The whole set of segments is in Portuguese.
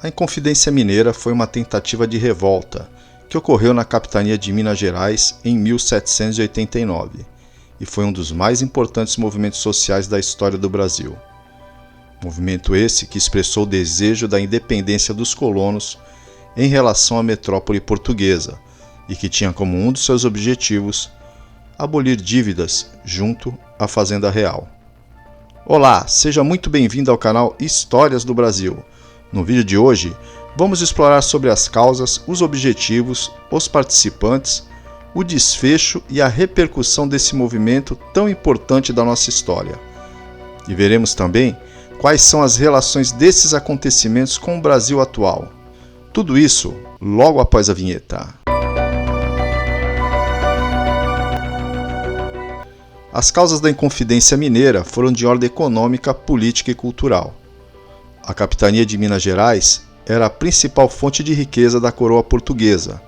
A Inconfidência Mineira foi uma tentativa de revolta que ocorreu na capitania de Minas Gerais em 1789 e foi um dos mais importantes movimentos sociais da história do Brasil. Movimento esse que expressou o desejo da independência dos colonos em relação à metrópole portuguesa e que tinha como um dos seus objetivos abolir dívidas junto à Fazenda Real. Olá, seja muito bem-vindo ao canal Histórias do Brasil. No vídeo de hoje, vamos explorar sobre as causas, os objetivos, os participantes, o desfecho e a repercussão desse movimento tão importante da nossa história. E veremos também quais são as relações desses acontecimentos com o Brasil atual. Tudo isso logo após a vinheta. As causas da Inconfidência Mineira foram de ordem econômica, política e cultural. A capitania de Minas Gerais era a principal fonte de riqueza da coroa portuguesa,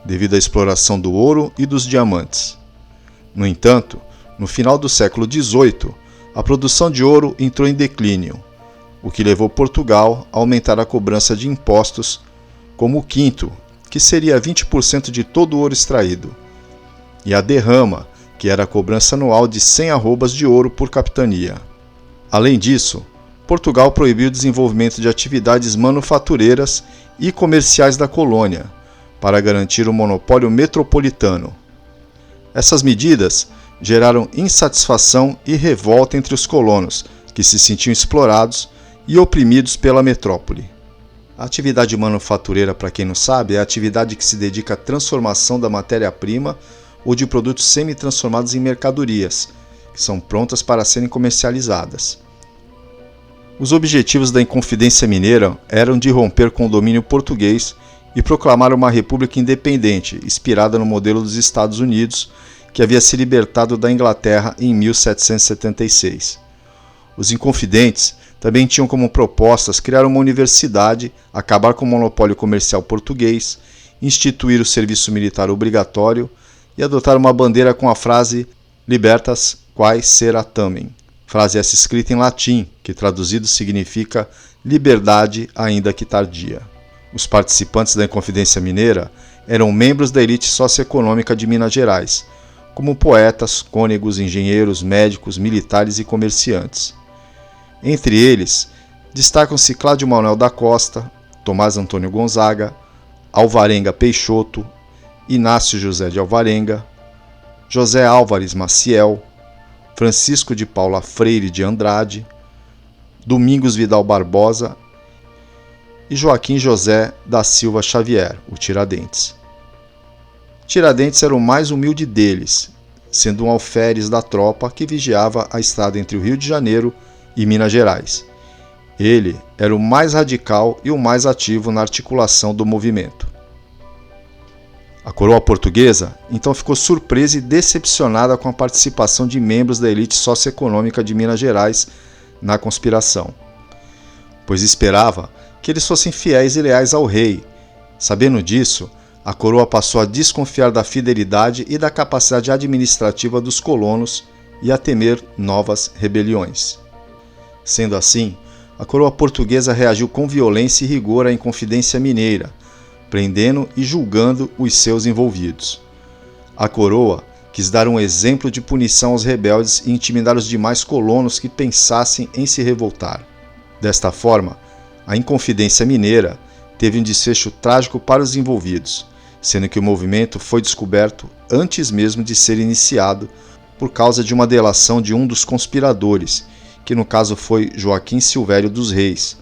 devido à exploração do ouro e dos diamantes. No entanto, no final do século XVIII, a produção de ouro entrou em declínio, o que levou Portugal a aumentar a cobrança de impostos, como o quinto, que seria 20% de todo o ouro extraído, e a derrama, que era a cobrança anual de 100 arrobas de ouro por capitania. Além disso, Portugal proibiu o desenvolvimento de atividades manufatureiras e comerciais da colônia, para garantir o monopólio metropolitano. Essas medidas geraram insatisfação e revolta entre os colonos, que se sentiam explorados e oprimidos pela metrópole. A atividade manufatureira, para quem não sabe, é a atividade que se dedica à transformação da matéria-prima ou de produtos semi-transformados em mercadorias, que são prontas para serem comercializadas. Os objetivos da Inconfidência Mineira eram de romper com o domínio português e proclamar uma república independente, inspirada no modelo dos Estados Unidos, que havia se libertado da Inglaterra em 1776. Os Inconfidentes também tinham como propostas criar uma universidade, acabar com o monopólio comercial português, instituir o serviço militar obrigatório e adotar uma bandeira com a frase Libertas quae sera tamen. Frase essa escrita em latim, que traduzido significa liberdade ainda que tardia. Os participantes da Inconfidência Mineira eram membros da elite socioeconômica de Minas Gerais, como poetas, cônegos, engenheiros, médicos, militares e comerciantes. Entre eles, destacam-se Cláudio Manuel da Costa, Tomás Antônio Gonzaga, Alvarenga Peixoto, Inácio José de Alvarenga, José Álvares Maciel, Francisco de Paula Freire de Andrade, Domingos Vidal Barbosa e Joaquim José da Silva Xavier, o Tiradentes. Tiradentes era o mais humilde deles, sendo um alferes da tropa que vigiava a estrada entre o Rio de Janeiro e Minas Gerais. Ele era o mais radical e o mais ativo na articulação do movimento. A coroa portuguesa então ficou surpresa e decepcionada com a participação de membros da elite socioeconômica de Minas Gerais na conspiração, pois esperava que eles fossem fiéis e leais ao rei. Sabendo disso, a coroa passou a desconfiar da fidelidade e da capacidade administrativa dos colonos e a temer novas rebeliões. Sendo assim, a coroa portuguesa reagiu com violência e rigor à Inconfidência Mineira, prendendo e julgando os seus envolvidos. A coroa quis dar um exemplo de punição aos rebeldes e intimidar os demais colonos que pensassem em se revoltar. Desta forma, a Inconfidência Mineira teve um desfecho trágico para os envolvidos, sendo que o movimento foi descoberto antes mesmo de ser iniciado por causa de uma delação de um dos conspiradores, que no caso foi Joaquim Silvério dos Reis,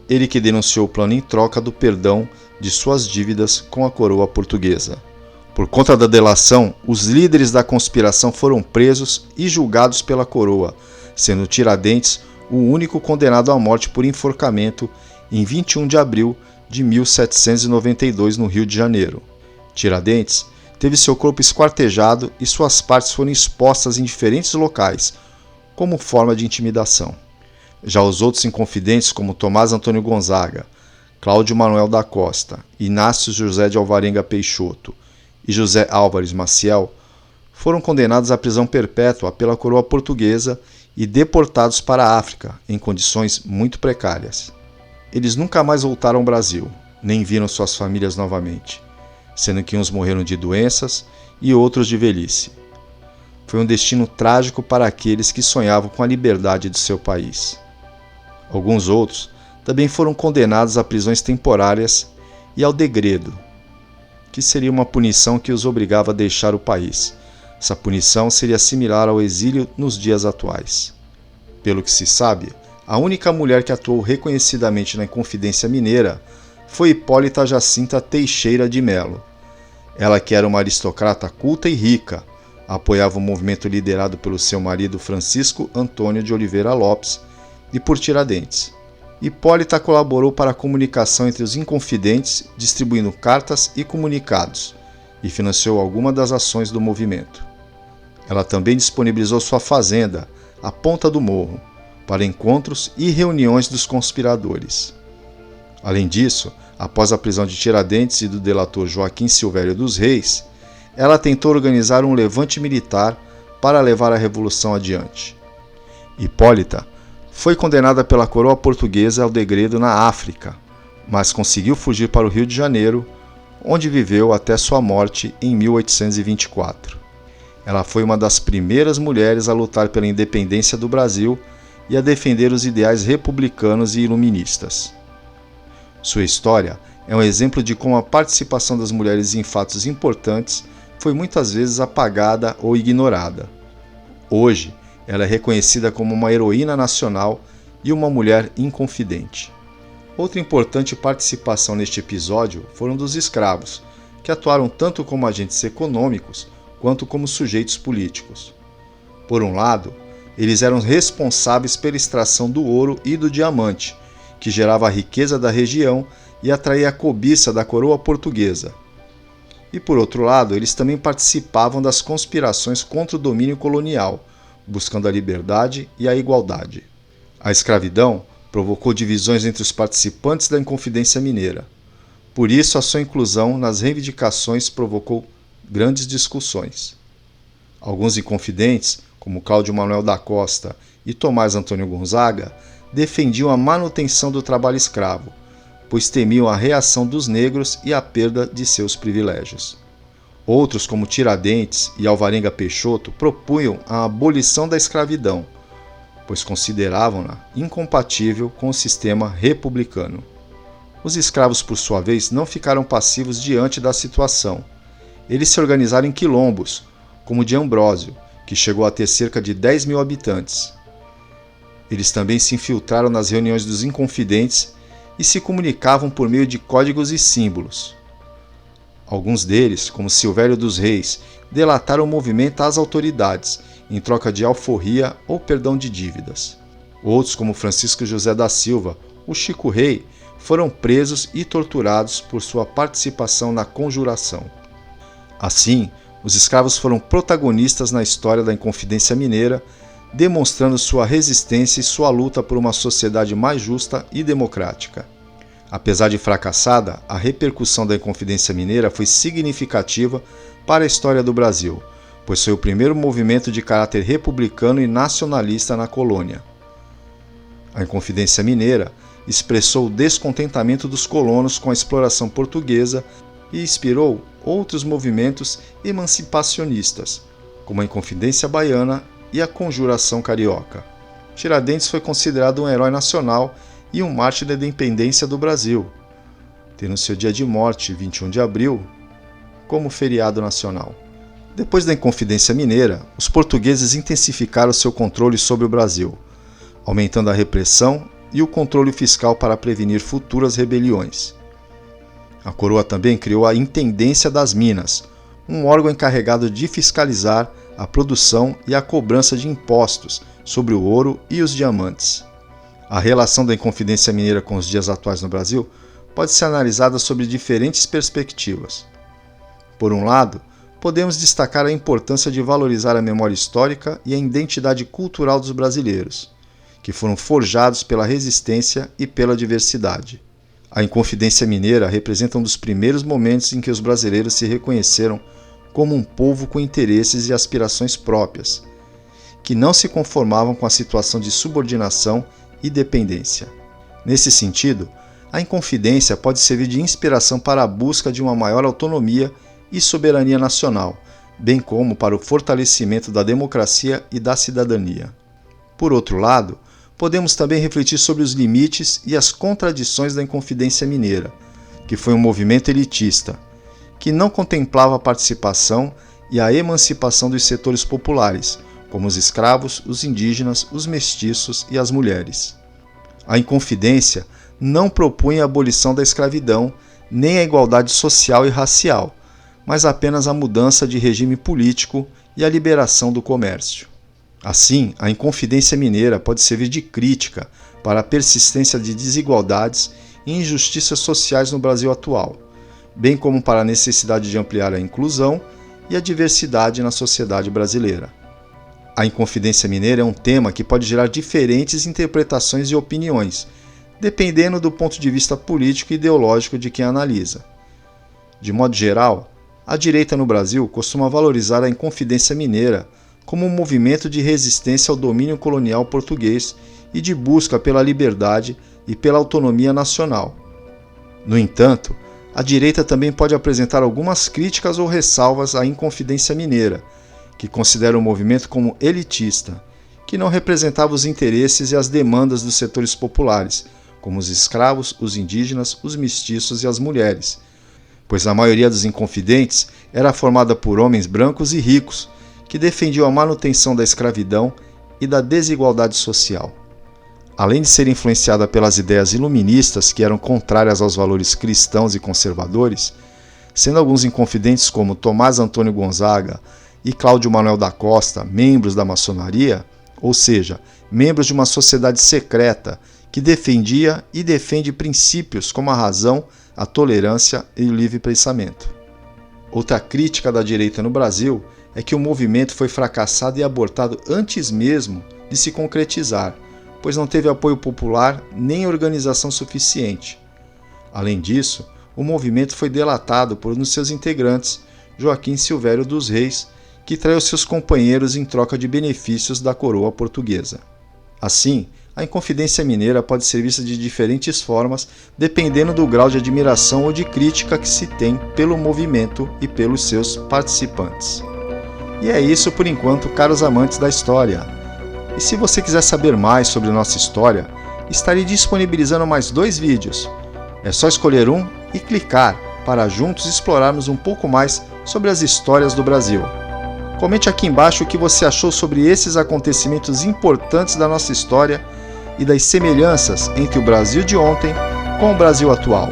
ele que denunciou o plano em troca do perdão de suas dívidas com a coroa portuguesa. Por conta da delação, os líderes da conspiração foram presos e julgados pela coroa, sendo Tiradentes o único condenado à morte por enforcamento em 21 de abril de 1792 no Rio de Janeiro. Tiradentes teve seu corpo esquartejado e suas partes foram expostas em diferentes locais, como forma de intimidação. Já os outros inconfidentes, como Tomás Antônio Gonzaga, Cláudio Manuel da Costa, Inácio José de Alvarenga Peixoto e José Álvares Maciel, foram condenados à prisão perpétua pela coroa portuguesa e deportados para a África em condições muito precárias. Eles nunca mais voltaram ao Brasil, nem viram suas famílias novamente, sendo que uns morreram de doenças e outros de velhice. Foi um destino trágico para aqueles que sonhavam com a liberdade de seu país. Alguns outros também foram condenados a prisões temporárias e ao degredo, que seria uma punição que os obrigava a deixar o país. Essa punição seria similar ao exílio nos dias atuais. Pelo que se sabe, a única mulher que atuou reconhecidamente na Inconfidência Mineira foi Hipólita Jacinta Teixeira de Melo. Ela, que era uma aristocrata culta e rica, apoiava o movimento liderado pelo seu marido Francisco Antônio de Oliveira Lopes e por Tiradentes. Hipólita colaborou para a comunicação entre os inconfidentes, distribuindo cartas e comunicados, e financiou algumas das ações do movimento. Ela também disponibilizou sua fazenda, a Ponta do Morro, para encontros e reuniões dos conspiradores. Além disso, após a prisão de Tiradentes e do delator Joaquim Silvério dos Reis, ela tentou organizar um levante militar para levar a revolução adiante. Hipólita foi condenada pela coroa portuguesa ao degredo na África, mas conseguiu fugir para o Rio de Janeiro, onde viveu até sua morte em 1824. Ela foi uma das primeiras mulheres a lutar pela independência do Brasil e a defender os ideais republicanos e iluministas. Sua história é um exemplo de como a participação das mulheres em fatos importantes foi muitas vezes apagada ou ignorada. Hoje, ela é reconhecida como uma heroína nacional e uma mulher inconfidente. Outra importante participação neste episódio foram dos escravos, que atuaram tanto como agentes econômicos quanto como sujeitos políticos. Por um lado, eles eram responsáveis pela extração do ouro e do diamante, que gerava a riqueza da região e atraía a cobiça da coroa portuguesa. E por outro lado, eles também participavam das conspirações contra o domínio colonial, buscando a liberdade e a igualdade. A escravidão provocou divisões entre os participantes da Inconfidência Mineira. Por isso, a sua inclusão nas reivindicações provocou grandes discussões. Alguns inconfidentes, como Cláudio Manuel da Costa e Tomás Antônio Gonzaga, defendiam a manutenção do trabalho escravo, pois temiam a reação dos negros e a perda de seus privilégios. Outros, como Tiradentes e Alvarenga Peixoto, propunham a abolição da escravidão, pois consideravam-na incompatível com o sistema republicano. Os escravos, por sua vez, não ficaram passivos diante da situação. Eles se organizaram em quilombos, como o de Ambrósio, que chegou a ter cerca de 10 mil habitantes. Eles também se infiltraram nas reuniões dos inconfidentes e se comunicavam por meio de códigos e símbolos. Alguns deles, como Silvério dos Reis, delataram o movimento às autoridades, em troca de alforria ou perdão de dívidas. Outros, como Francisco José da Silva, o Chico Rei, foram presos e torturados por sua participação na conjuração. Assim, os escravos foram protagonistas na história da Inconfidência Mineira, demonstrando sua resistência e sua luta por uma sociedade mais justa e democrática. Apesar de fracassada, a repercussão da Inconfidência Mineira foi significativa para a história do Brasil, pois foi o primeiro movimento de caráter republicano e nacionalista na colônia. A Inconfidência Mineira expressou o descontentamento dos colonos com a exploração portuguesa e inspirou outros movimentos emancipacionistas, como a Inconfidência Baiana e a Conjuração Carioca. Tiradentes foi considerado um herói nacional e um mártir da independência do Brasil, tendo seu dia de morte, 21 de abril, como feriado nacional. Depois da Inconfidência Mineira, os portugueses intensificaram seu controle sobre o Brasil, aumentando a repressão e o controle fiscal para prevenir futuras rebeliões. A coroa também criou a Intendência das Minas, um órgão encarregado de fiscalizar a produção e a cobrança de impostos sobre o ouro e os diamantes. A relação da Inconfidência Mineira com os dias atuais no Brasil pode ser analisada sob diferentes perspectivas. Por um lado, podemos destacar a importância de valorizar a memória histórica e a identidade cultural dos brasileiros, que foram forjados pela resistência e pela diversidade. A Inconfidência Mineira representa um dos primeiros momentos em que os brasileiros se reconheceram como um povo com interesses e aspirações próprias, que não se conformavam com a situação de subordinação e dependência. Nesse sentido, a Inconfidência pode servir de inspiração para a busca de uma maior autonomia e soberania nacional, bem como para o fortalecimento da democracia e da cidadania. Por outro lado, podemos também refletir sobre os limites e as contradições da Inconfidência Mineira, que foi um movimento elitista, que não contemplava a participação e a emancipação dos setores populares, como os escravos, os indígenas, os mestiços e as mulheres. A Inconfidência não propunha a abolição da escravidão, nem a igualdade social e racial, mas apenas a mudança de regime político e a liberação do comércio. Assim, a Inconfidência Mineira pode servir de crítica para a persistência de desigualdades e injustiças sociais no Brasil atual, bem como para a necessidade de ampliar a inclusão e a diversidade na sociedade brasileira. A Inconfidência Mineira é um tema que pode gerar diferentes interpretações e opiniões, dependendo do ponto de vista político e ideológico de quem analisa. De modo geral, a direita no Brasil costuma valorizar a Inconfidência Mineira como um movimento de resistência ao domínio colonial português e de busca pela liberdade e pela autonomia nacional. No entanto, a direita também pode apresentar algumas críticas ou ressalvas à Inconfidência Mineira, que considera o movimento como elitista, que não representava os interesses e as demandas dos setores populares, como os escravos, os indígenas, os mestiços e as mulheres, pois a maioria dos inconfidentes era formada por homens brancos e ricos, que defendiam a manutenção da escravidão e da desigualdade social. Além de ser influenciada pelas ideias iluministas que eram contrárias aos valores cristãos e conservadores, sendo alguns inconfidentes como Tomás Antônio Gonzaga e Cláudio Manuel da Costa membros da maçonaria, ou seja, membros de uma sociedade secreta que defendia e defende princípios como a razão, a tolerância e o livre pensamento. Outra crítica da direita no Brasil é que o movimento foi fracassado e abortado antes mesmo de se concretizar, pois não teve apoio popular nem organização suficiente. Além disso, o movimento foi delatado por um de seus integrantes, Joaquim Silvério dos Reis, que traiu seus companheiros em troca de benefícios da coroa portuguesa. Assim, a Inconfidência Mineira pode ser vista de diferentes formas, dependendo do grau de admiração ou de crítica que se tem pelo movimento e pelos seus participantes. E é isso por enquanto, caros amantes da história. E se você quiser saber mais sobre nossa história, estarei disponibilizando mais 2 vídeos. É só escolher um e clicar para juntos explorarmos um pouco mais sobre as histórias do Brasil. Comente aqui embaixo o que você achou sobre esses acontecimentos importantes da nossa história e das semelhanças entre o Brasil de ontem com o Brasil atual.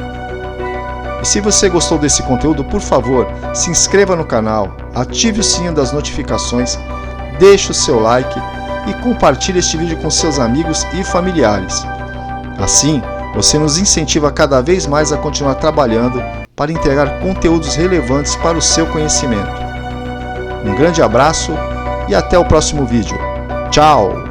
E se você gostou desse conteúdo, por favor, se inscreva no canal, ative o sininho das notificações, deixe o seu like e compartilhe este vídeo com seus amigos e familiares. Assim, você nos incentiva cada vez mais a continuar trabalhando para entregar conteúdos relevantes para o seu conhecimento. Um grande abraço e até o próximo vídeo. Tchau!